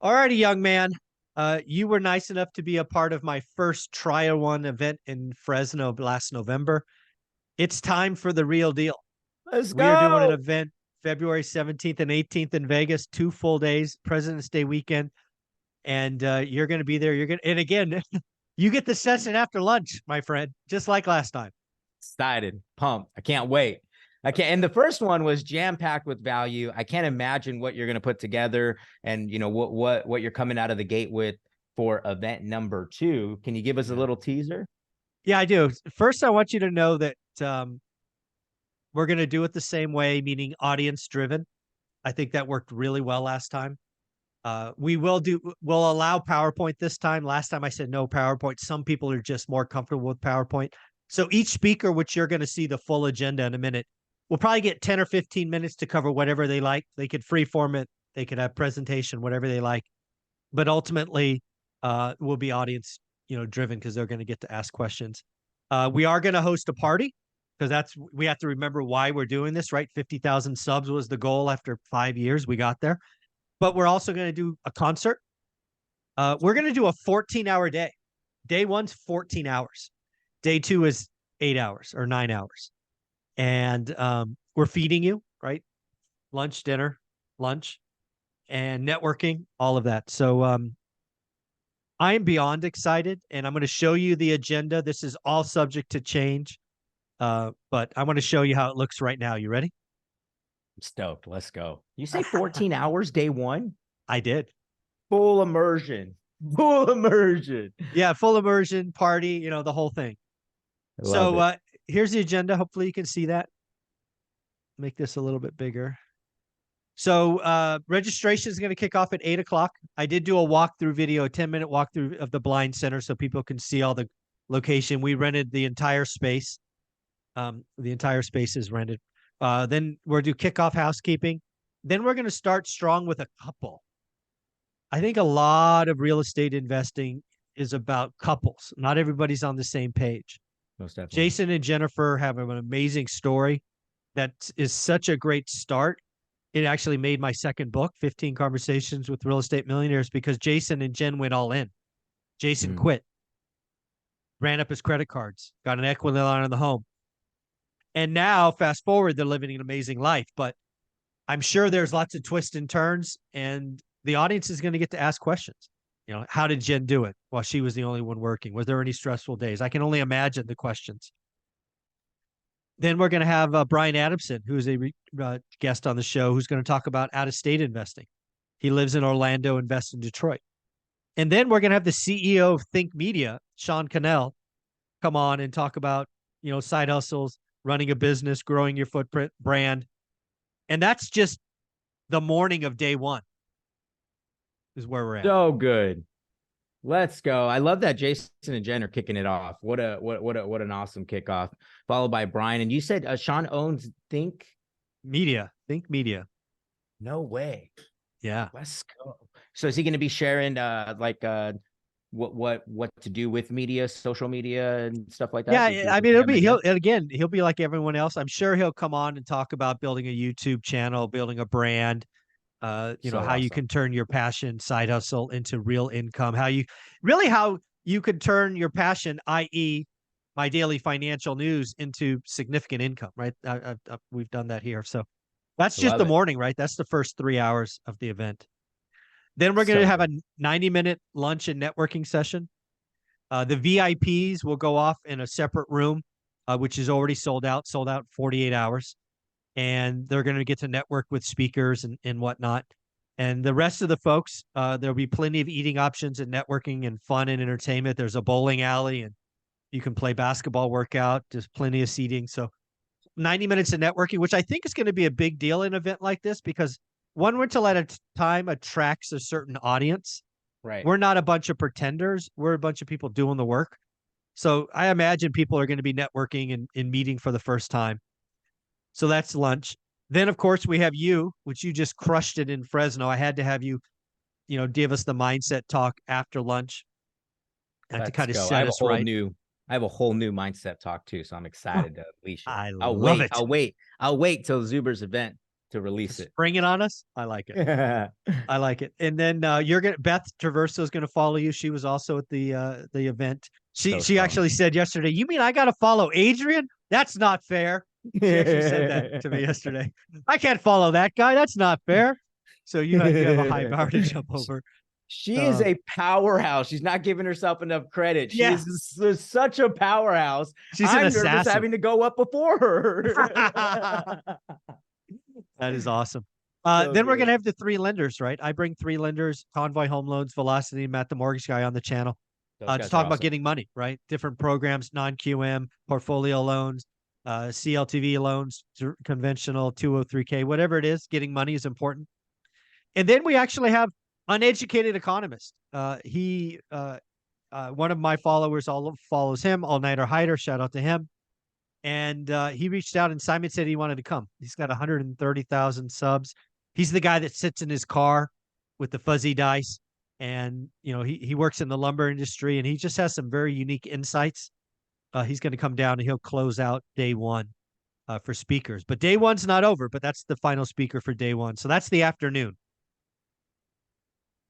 Alrighty, young man. You were nice enough to be a part of my first Try One event in Fresno last November. It's time for the real deal. Let's We are doing an go. event February 17th and 18th in Vegas, 2 full days, President's Day weekend. And you're going to be there. And again, you get the session after lunch, my friend, just like last time. Excited, pumped. I can't wait. I can't. And the first one was jam packed with value. I can't imagine what you're going to put together, and what you're coming out of the gate with for event number 2. Can you give us a Yeah. little teaser? Yeah, I do. First, I want you to know that we're going to do it the same way, meaning audience driven. I think that worked really well last time. We'll allow PowerPoint this time. Last time I said no PowerPoint. Some people are just more comfortable with PowerPoint. So each speaker, which you're going to see the full agenda in a minute, will probably get 10 or 15 minutes to cover whatever they like. They could freeform it. They could have presentation, whatever they like. But ultimately, will be audience, driven because they're going to get to ask questions. We are going to host a party because we have to remember why we're doing this, right? 50,000 subs was the goal after 5 years. We got there. But we're also going to do a concert. We're going to do a 14-hour day. Day one's 14 hours. Day two is 8 hours or 9 hours. And we're feeding you, right? Lunch, dinner, lunch, and networking, all of that. So I am beyond excited, and I'm going to show you the agenda. This is all subject to change, but I want to show you how it looks right now. You ready? I'm stoked. Let's go. You say 14 hours day one? I did. Full immersion. Full immersion. Yeah, full immersion party, the whole thing. I love So it. here's the agenda. Hopefully you can see that. Make this a little bit bigger. So registration is going to kick off at 8 o'clock. I did do a walkthrough video, a 10-minute walkthrough of the blind center so people can see all the location. We rented the entire space. The entire space is rented. Then we'll do kickoff housekeeping. Then we're going to start strong with a couple. I think a lot of real estate investing is about couples. Not everybody's on the same page. Most definitely. Jason and Jennifer have an amazing story that is such a great start. It actually made my second book, 15 Conversations with Real Estate Millionaires, because Jason and Jen went all in. Jason quit, ran up his credit cards, got an equity line on the home. And now, fast forward, they're living an amazing life. But I'm sure there's lots of twists and turns, and the audience is going to get to ask questions. How did Jen do it while she was the only one working? Was there any stressful days? I can only imagine the questions. Then we're going to have Brian Adamson, who's a guest on the show, who's going to talk about out-of-state investing. He lives in Orlando, invests in Detroit. And then we're going to have the CEO of Think Media, Sean Cannell, come on and talk about, side hustles, running a business, growing your footprint, brand. And that's just the morning of day one is where we're at. So good. Let's go. I love that Jason and Jen are kicking it off. What an awesome kickoff. Followed by Brian. And you said Sean owns Think Media. No way. Yeah. Let's go. So is he going to be sharing what to do with media, social media and stuff like that? Yeah, I mean he'll be like everyone else. I'm sure he'll come on and talk about building a YouTube channel, building a brand, how awesome. you can turn your passion side hustle into real income, how you could turn your passion, i.e. my daily financial news, into significant income, right? We've done that here. So that's just the morning, right? That's the first 3 hours of the event. Then we're going to have a 90-minute lunch and networking session. The VIPs will go off in a separate room, which is already sold out 48 hours. And they're going to get to network with speakers and whatnot. And the rest of the folks, there'll be plenty of eating options and networking and fun and entertainment. There's a bowling alley and you can play basketball workout. There's plenty of seating. So 90 minutes of networking, which I think is going to be a big deal in an event like this, because one rental at a time attracts a certain audience. Right. We're not a bunch of pretenders. We're a bunch of people doing the work. So I imagine people are going to be networking and meeting for the first time. So that's lunch. Then, of course, we have you, which you just crushed it in Fresno. I had to have you, give us the mindset talk after lunch and to kind of set us right. I have a whole new mindset talk too, so I'm excited to unleash it. I'll wait. I'll wait till Zuber's event. to release it. Spring it on us. I like it. I like it. And then Beth Traverso is gonna follow you. She was also at the event. She So strong. actually said yesterday, "You mean I gotta follow Adrian? That's not fair." She actually said that to me yesterday. I can't follow that guy. That's not fair. So you have a high bar to jump over. She is a powerhouse. She's not giving herself enough credit. She is such a powerhouse. She's an I'm assassin. nervous having to go up before her. That is awesome. So then we're good. going to have the 3 lenders, right? I bring 3 lenders, Convoy Home Loans, Velocity, and Matt the Mortgage Guy on the channel Those to guys talk are about awesome. getting money, right? Different programs, non-QM, portfolio loans, CLTV loans, conventional 203K, whatever it is, getting money is important. And then we actually have uneducated economist. One of my followers all follows him, All Nighter Hider. Shout out to him. And he reached out, and Simon said he wanted to come. He's got 130,000 subs. He's the guy that sits in his car with the fuzzy dice, and he works in the lumber industry, and he just has some very unique insights. He's going to come down, and he'll close out day 1 for speakers. But day 1's not over, but that's the final speaker for day 1. So that's the afternoon.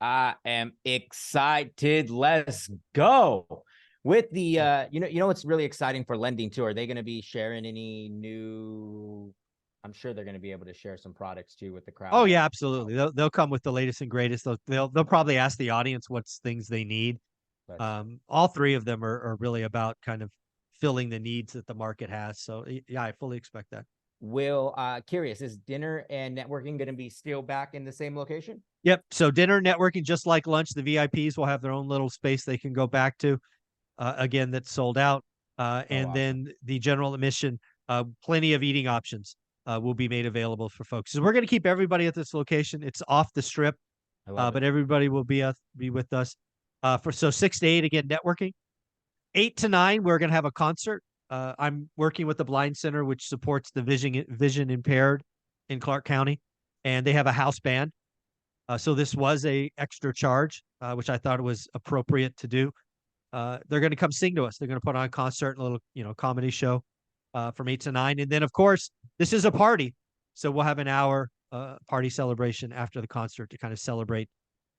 I am excited. Let's go. With the what's really exciting for lending too. Are they going to be sharing any new? I'm sure they're going to be able to share some products too with the crowd. Oh yeah, absolutely. They'll come with the latest and greatest. They'll probably ask the audience what's things they need. All 3 of them are really about kind of filling the needs that the market has. So yeah, I fully expect that. Curious, is dinner and networking going to be still back in the same location? Yep. So dinner, networking, just like lunch, the VIPs will have their own little space they can go back to. Again, that's sold out. And awesome. Then the general admission, plenty of eating options will be made available for folks. So we're going to keep everybody at this location. It's off the strip, but everybody will be with us. So 6 to 8, again, networking. 8 to 9, we're going to have a concert. I'm working with the Blind Center, which supports the vision impaired in Clark County, and they have a house band. So this was a extra charge, which I thought it was appropriate to do. They're going to come sing to us. They're going to put on a concert and a little, comedy show from 8 to 9. And then, of course, this is a party. So we'll have an hour party celebration after the concert to kind of celebrate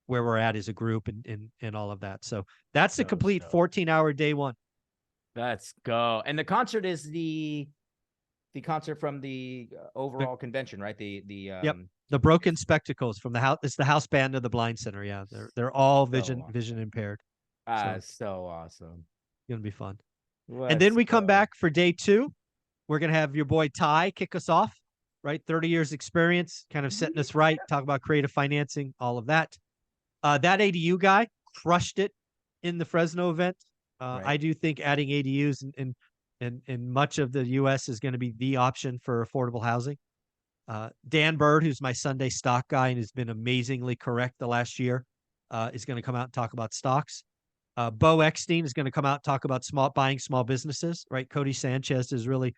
where we're at as a group and all of that. So that's the complete 14-hour day 1. Let's go. And the concert is the concert from the overall convention, right? Yep. The Broken Spectacles from the house. It's the house band of the Blind Center. Yeah, they're all vision impaired. So awesome. It's gonna be fun. And then we come back for day 2. We're gonna have your boy Ty kick us off, right? 30 years experience, kind of setting us right. Talk about creative financing, all of that. That ADU guy crushed it in the Fresno event. Right. I do think adding ADUs in much of the U.S. is going to be the option for affordable housing. Dan Bird, who's my Sunday stock guy and has been amazingly correct the last year, is going to come out and talk about stocks. Bo Eckstein is going to come out and talk about buying small businesses, right? Cody Sanchez has really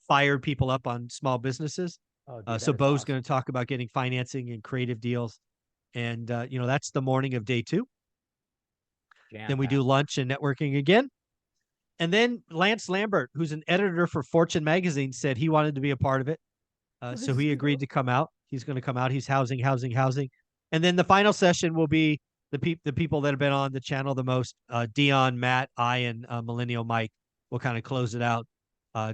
fired people up on small businesses. So Bo's awesome. Going to talk about getting financing and creative deals. And, that's the morning of day 2. Then we do lunch and networking again. And then Lance Lambert, who's an editor for Fortune magazine, said he wanted to be a part of it. So he agreed to come out. He's going to come out. He's housing. And then the final session will be the people that have been on the channel the most. Dion, Matt, I, and Millennial Mike will kind of close it out,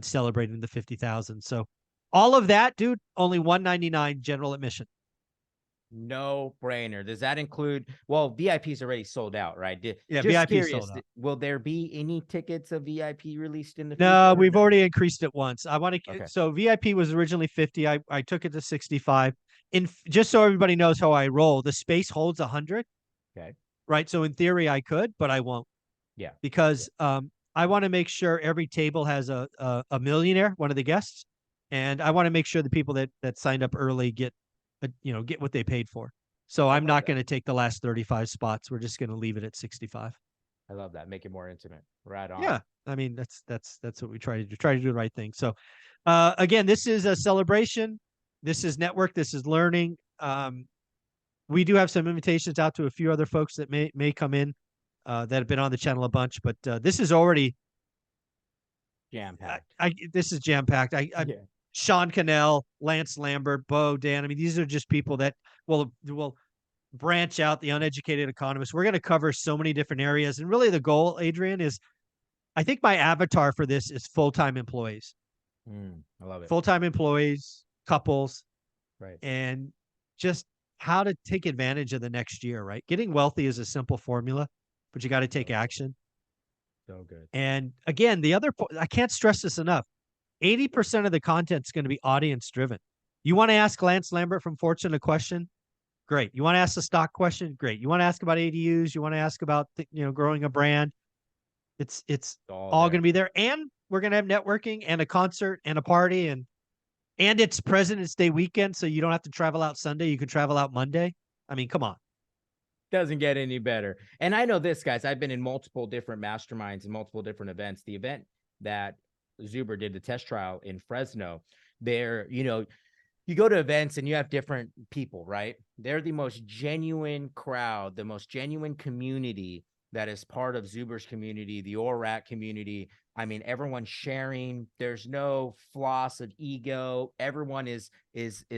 celebrating the 50,000. So all of that, dude, only $199 general admission. No brainer. Does that include? Well, VIP's already sold out, right? Yeah, VIP sold out. Will there be any tickets of VIP released in the future? No, we've already increased it once. I want to. Okay. So VIP was originally 50. I took it to 65. Just so everybody knows how I roll, the space holds 100. Okay. Right. So in theory, I could, but I won't. Yeah. Because I want to make sure every table has a millionaire, one of the guests, and I want to make sure the people that signed up early get what they paid for. So I'm not going to take the last 35 spots. We're just going to leave it at 65. I love that. Make it more intimate. Right on. Yeah. I mean, that's what we try to do. Try to do the right thing. So again, this is a celebration. This is network. This is learning. We do have some invitations out to a few other folks that may come in that have been on the channel a bunch, but this is already jam-packed. This is jam-packed. Sean Cannell, Lance Lambert, Bo, Dan. I mean, these are just people that will branch out the uneducated economists. We're going to cover so many different areas. And really the goal, Adrian, is I think my avatar for this is full-time employees. I love it. Full-time employees, couples, Right. and just how to take advantage of the next year, right? Getting wealthy is a simple formula, but you got to take action. So good. And again, the other, I can't stress this enough. 80% of the content is going to be audience driven. You want to ask Lance Lambert from Fortune a question? Great. You want to ask a stock question? Great. You want to ask about ADUs? You want to ask about, growing a brand? It's all going to be there. And we're going to have networking and a concert and a party and it's President's Day weekend. So you don't have to travel out Sunday. You can travel out Monday. I mean, come on. Doesn't get any better. And I know this, guys, I've been in multiple different masterminds and multiple different events. The event that Zuber did, the test trial in Fresno, there, you go to events and you have different people, right? They're the most genuine crowd, the most genuine community that is part of Zuber's community, the ORAT community. I mean, everyone's sharing. There's no floss of ego. Everyone is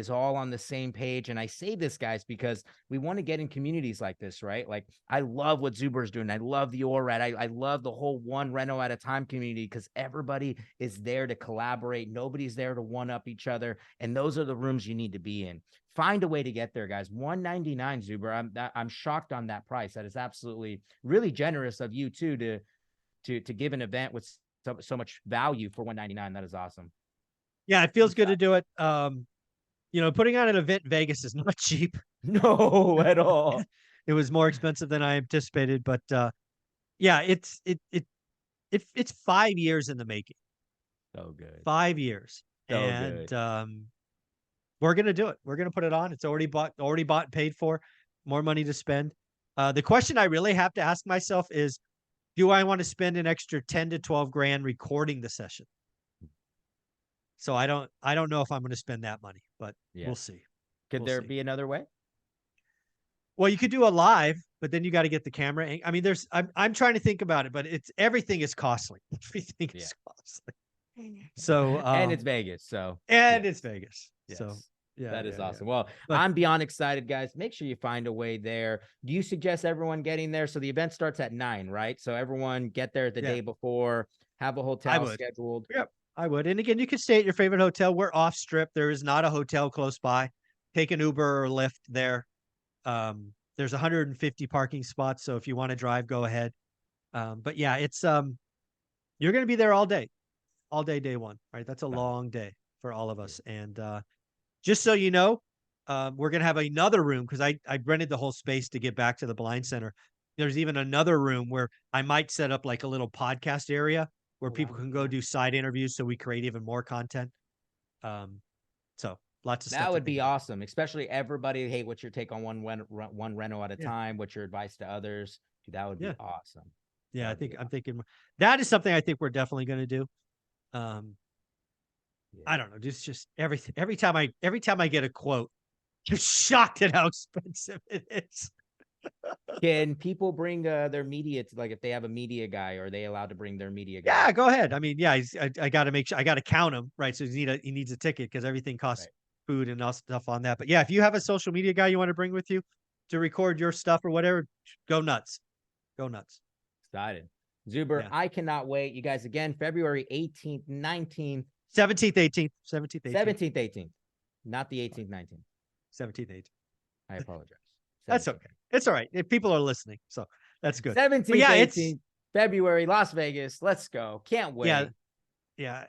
all on the same page. And I say this, guys, because we want to get in communities like this, right? Like, I love what Zuber is doing. I love the ORAT. I love the whole one reno at a time community because everybody is there to collaborate. Nobody's there to one up each other. And those are the rooms you need to be in. Find a way to get there, guys. $199, Zuber. I'm shocked on that price. That is absolutely really generous of you too to give an event with so much value for $199. That is awesome. Yeah, it feels good to do it. Putting on an event in Vegas is not cheap. No, at all. It was more expensive than I anticipated, but yeah, it's 5 years in the making. So good. 5 years. So and good. We're gonna do it. We're gonna put it on. It's already bought and paid for. More money to spend. The question I really have to ask myself is, do I want to spend an extra 10 to 12 grand recording the session? So I don't know if I'm going to spend that money, but we'll see. Could there be another way? Well, you could do a live, but then you got to get the camera. I mean, I'm trying to think about it, but everything is costly. Everything is costly. So, and it's Vegas. So, it's Vegas. Yes. So, yeah, that is awesome. Yeah. Well, I'm beyond excited, guys. Make sure you find a way there. Do you suggest everyone getting there? So the event starts at 9, right? So everyone get there the day before, have a hotel scheduled. Yep, I would. And again, you can stay at your favorite hotel. We're off strip. There is not a hotel close by. Take an Uber or Lyft there. There's 150 parking spots. So if you want to drive, go ahead. But yeah, it's, you're going to be there all day, day one, right? That's a long day for all of us. And, just so you know, we're going to have another room because I rented the whole space to get back to the Blind Center. There's even another room where I might set up like a little podcast area where people can go do side interviews so we create even more content. So lots of stuff. That would be awesome, especially everybody. Hey, what's your take on one reno at a time? What's your advice to others? Dude, that would be awesome. Yeah, I'm thinking that is something I think we're definitely going to do. I don't know, just everything. Every time I get a quote, I'm shocked at how expensive it is. Can people bring their media to, like, if they have a media guy, are they allowed to bring their media guy? Yeah, go ahead. I mean, yeah, I got to make sure I got to count him, right? So he needs a ticket because everything costs food and all stuff on that. But yeah, if you have a social media guy you want to bring with you to record your stuff or whatever, go nuts. Go nuts. Excited. Zuber, I cannot wait. You guys, again, February 18th, 19th. 17th, 18th. 17th, 18th. Not the 18th, 19th. 17th, 18th. I apologize. 17th. That's okay. It's all right. If people are listening, so that's good. 17th, 18th, February, Las Vegas. Let's go. Can't wait. Yeah.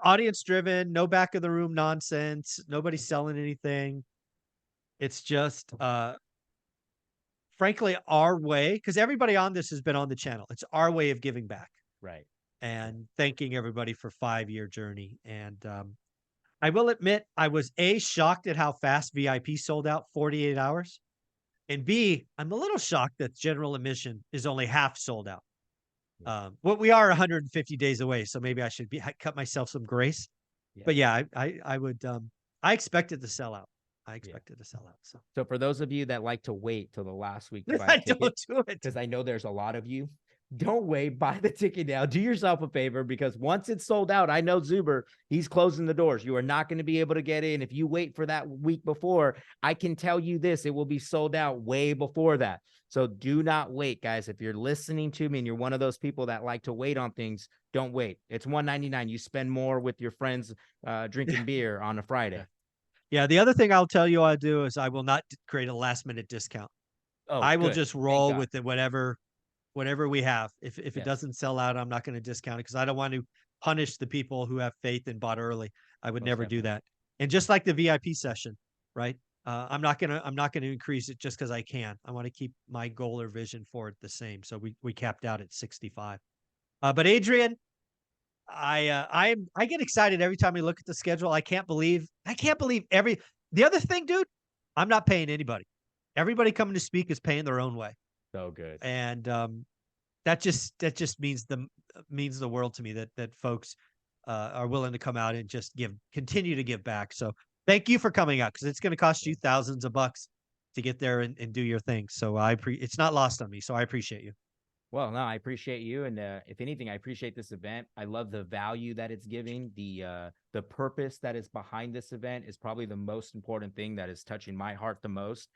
Audience driven, no back of the room nonsense. Nobody's selling anything. It's just, frankly, our way, because everybody on this has been on the channel. It's our way of giving back. Right. And thanking everybody for 5-year journey. And I will admit, I was shocked at how fast VIP sold out, 48 hours. And B, I'm a little shocked that general admission is only half sold out. Well, we are 150 days away, so maybe I should cut myself some grace. But yeah, I would, I expected to sell out. I expected to sell out. So for those of you that like to wait till the last week to buy I don't do it because I know there's a lot of you. don't wait. Buy the ticket now. Do yourself a favor, because once it's sold out, I know Zuber, he's closing the doors. You are not going to be able to get in. If you wait for that week before, I can tell you this, it will be sold out way before that. So do not wait, guys. If you're listening to me and you're one of those people that like to wait on things, don't wait. It's $199. You spend more with your friends drinking beer on a Friday. Yeah. The other thing I'll tell you I do is I will not create a last minute discount. Oh, I will good. just Thank roll God. with it, whatever we have. If it Yes. doesn't sell out, I'm not going to discount it because I don't want to punish the people who have faith and bought early. I would Most never do definitely. that. And just like the VIP session, right? I'm not gonna increase it just because I can. I want to keep my goal or vision for it the same. So we capped out at 65. But Adrian, I get excited every time I look at the schedule. I can't believe the other thing, dude. I'm not paying anybody. Everybody coming to speak is paying their own way, So good. and that just means the world to me that folks are willing to come out and just continue to give back. So thank you for coming out because it's going to cost you thousands of bucks to get there and do your thing. So it's not lost on me. So I appreciate you. Well, no, I appreciate you, and if anything, I appreciate this event. I love the value that it's giving. The purpose that is behind this event is probably the most important thing that is touching my heart the most.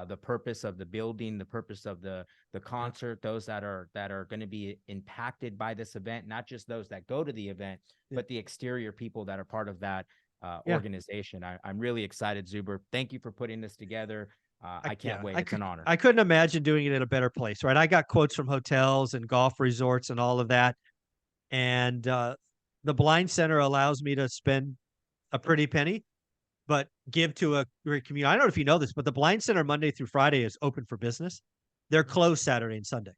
The purpose of the building, the purpose of the concert, those that are going to be impacted by this event, not just those that go to the event, Yeah. but the exterior people that are part of that Yeah. organization. I'm really excited, Zuber. Thank you for putting this together. I can't wait. It's an honor. I couldn't imagine doing it in a better place, right? I got quotes from hotels and golf resorts and all of that. And the Blind Center allows me to spend a pretty penny, but give to a great community. I don't know if you know this, but the Blind Center Monday through Friday is open for business. They're closed Saturday and Sunday.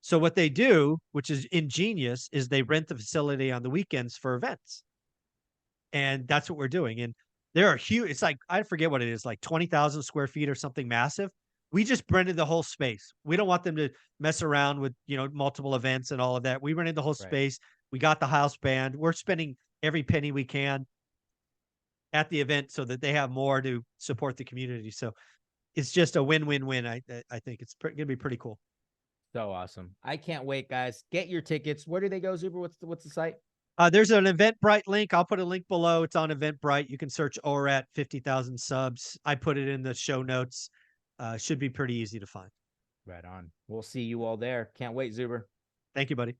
So what they do, which is ingenious, is they rent the facility on the weekends for events. And that's what we're doing. And there are huge, it's like, I forget what it is, like 20,000 square feet or something massive. We just rented the whole space. We don't want them to mess around with, multiple events and all of that. We rented the whole Right. space. We got the house band. We're spending every penny we can at the event so that they have more to support the community. So it's just a win-win-win. I think it's going to be pretty cool. So awesome. I can't wait, guys. Get your tickets. Where do they go, Zuber? What's the site? There's an Eventbrite link. I'll put a link below. It's on Eventbrite. You can search ORAT 50,000 subs. I put it in the show notes. Should be pretty easy to find. Right on. We'll see you all there. Can't wait, Zuber. Thank you, buddy.